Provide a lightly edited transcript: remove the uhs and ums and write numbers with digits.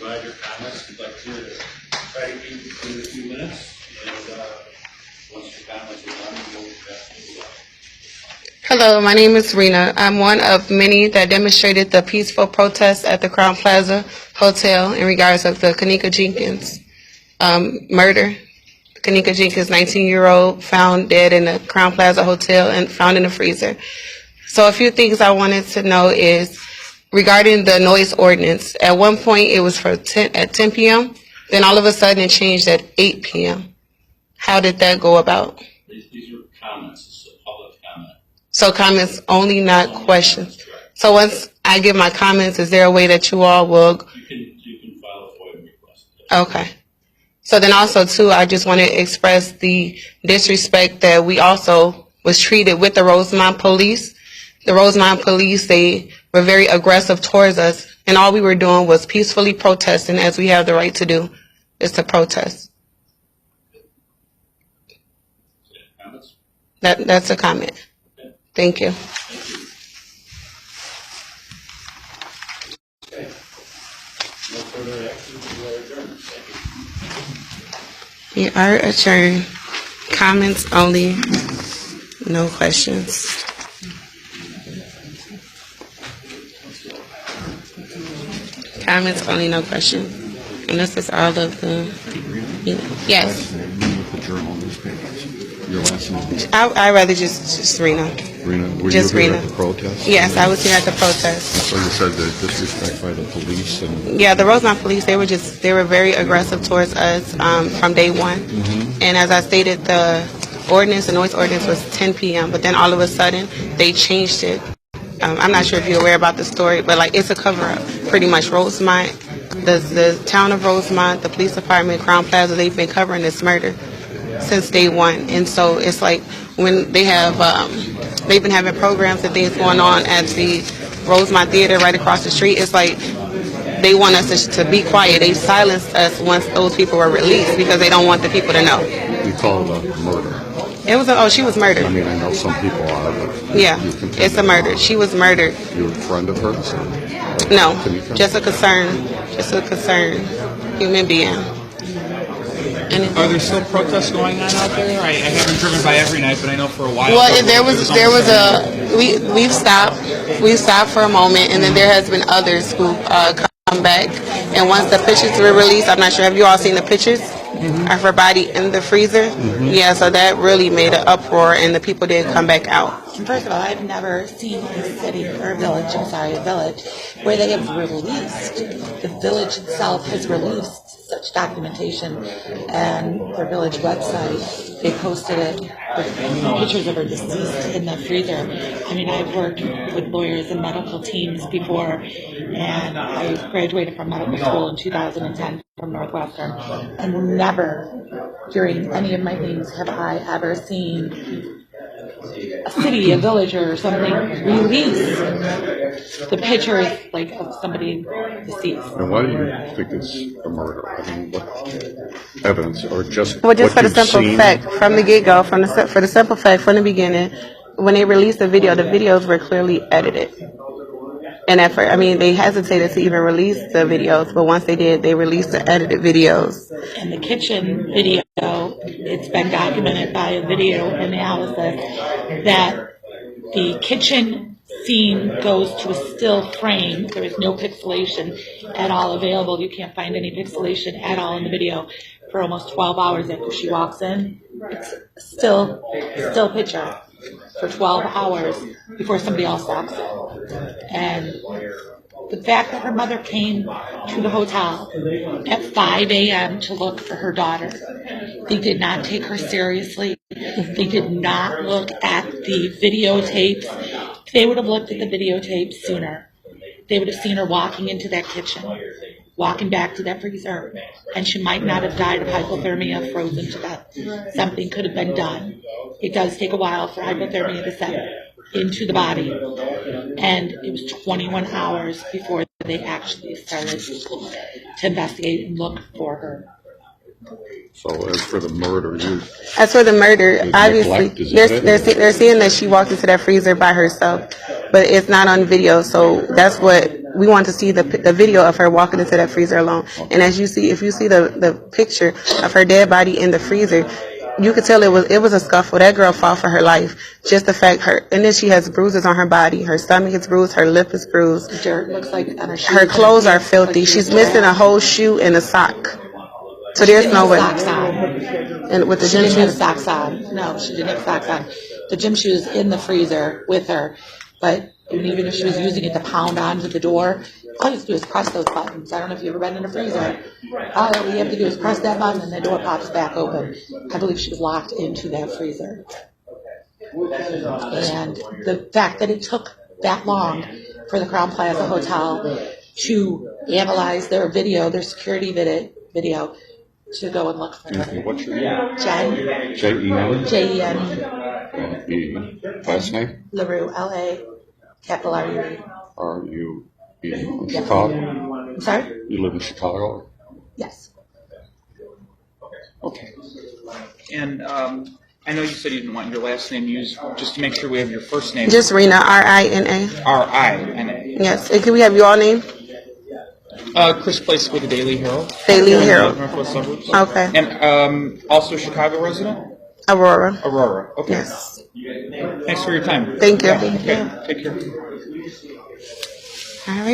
provide your comments. We'd like to try to keep it within a few minutes. And once your comments are done, we'll pass it. Hello, my name is Rena. I'm one of many that demonstrated the peaceful protest at the Crown Plaza Hotel in regards of the Kenneka Jenkins murder. Kenneka Jenkins, 19-year-old, found dead in the Crown Plaza Hotel and found in the freezer. So a few things I wanted to know is regarding the noise ordinance. At one point it was at 10 p.m., then all of a sudden it changed at 8 p.m. How did that go about? These are comments. This is a public comment. So comments only, not questions. So once I give my comments, is there a way that you all will? You can file a FOIA request. Okay. So then also too, I just want to express the disrespect that we also was treated with the Rosemont police. The Rosemont police, they were very aggressive towards us, and all we were doing was peacefully protesting, as we have the right to do, is to protest. Comments? That's a comment. Okay. Thank you. Okay. No further action. We are adjourned. Thank you. We are adjourned. Comments only, no questions. Comments only, no questions. And this is all of the, yes. The journal newspapers. Your last name? I'd rather just Rena. Rena, were Just you here Rena. at the protest? Yes, I was here at the protest. So you said the disrespect by the police and... Yeah, the Rosemont police, they were very aggressive towards us from day one. Mm-hmm. And as I stated, the noise ordinance was 10 p.m., but then all of a sudden they changed it. I'm not sure if you're aware about the story, but like it's a cover-up. Pretty much Rosemont, the town of Rosemont, the police department, Crown Plaza, they've been covering this murder since day one. And so it's like when they have, they've been having programs and things going on at the Rosemont Theater right across the street. It's like they want us to be quiet. They silenced us once those people were released because they don't want the people to know. You call it a murder. It was she was murdered. I mean, I know some people are, but... Yeah, it's a murder. She was murdered. You were a friend of hers? No, just a concerned human being. Are there still protests going on out there? I haven't driven by every night, but I know for a while. Well, we've stopped for a moment, and then there has been others who come back. And once the pictures were released, I'm not sure, have you all seen the pictures of her body in the freezer? Mm-hmm. Yeah, so that really made an uproar, and the people did come back out. First of all, I've never seen a city or a village, a village, where they have released, the village itself has released such documentation, and their village website, they posted it with pictures of her deceased in the freezer. I mean, I've worked with lawyers and medical teams before, and I graduated from medical school in 2010 from Northwestern, and never during any of my things have I ever seen a city, a village, or something release the pictures like of somebody deceased. And why do you think it's a murder? I mean, what evidence, or just Well, just what for the you've simple seen? fact, from the get-go, for the simple fact, from the beginning, when they released the videos were clearly edited. And at first, I mean, they hesitated to even release the videos, but once they did, they released the edited videos. In the kitchen video, it's been documented by a video analysis that the kitchen scene goes to a still frame. There is no pixelation at all available. You can't find any pixelation at all in the video for almost 12 hours after she walks in. It's still picture for 12 hours before somebody else walks in. And the fact that her mother came to the hotel at 5 a.m. to look for her daughter, they did not take her seriously. They did not look at the videotapes. If they would have looked at the videotapes sooner, they would have seen her walking into that kitchen, walking back to that freezer, and she might not have died of hypothermia, frozen to death. Something could have been done. It does take a while for hypothermia to set into the body, and it was 21 hours before they actually started to investigate and look for her. So as for the murder, As for the murder, Is obviously, neglect, is it? they're seeing that she walked into that freezer by herself, but it's not on video. So that's what we want to see, the video of her walking into that freezer alone. And as you see, if you see the picture of her dead body in the freezer, you could tell it was a scuffle. That girl fought for her life. Just the fact and then she has bruises on her body. Her stomach is bruised. Her lip is bruised. Dirt looks like on her shoes. Her clothes are filthy. She's missing a whole shoe and a sock. So She there's didn't no have way. socks on. And with the She gym didn't have shoes. socks on. No, she didn't have socks on. The gym shoes in the freezer with her, but even if she was using it to pound onto the door, all you have to do is press those buttons. I don't know if you've ever been in a freezer. All you have to do is press that button and the door pops back open. I believe she was locked into that freezer. And the fact that it took that long for the Crown Plaza Hotel to analyze their video, their security video, to go and look for her. what's your name? Jen, Jen? Jen The last name? LaRue, L-A, capital R-U-E. Are you in Chicago? I'm sorry? You live in Chicago? Yes. Okay. And I know you said you didn't want your last name used, just to make sure we have your first name. Just Rina, R-I-N-A. R-I-N-A. Yes. And can we have your all name? Chris Place with the Daily Herald. Daily Here in the Herald. Northwest suburbs. Okay. And also Chicago resident? Aurora. Aurora. Okay. Yes. Thanks for your time. Thank you. Yeah, okay. Take care. All right.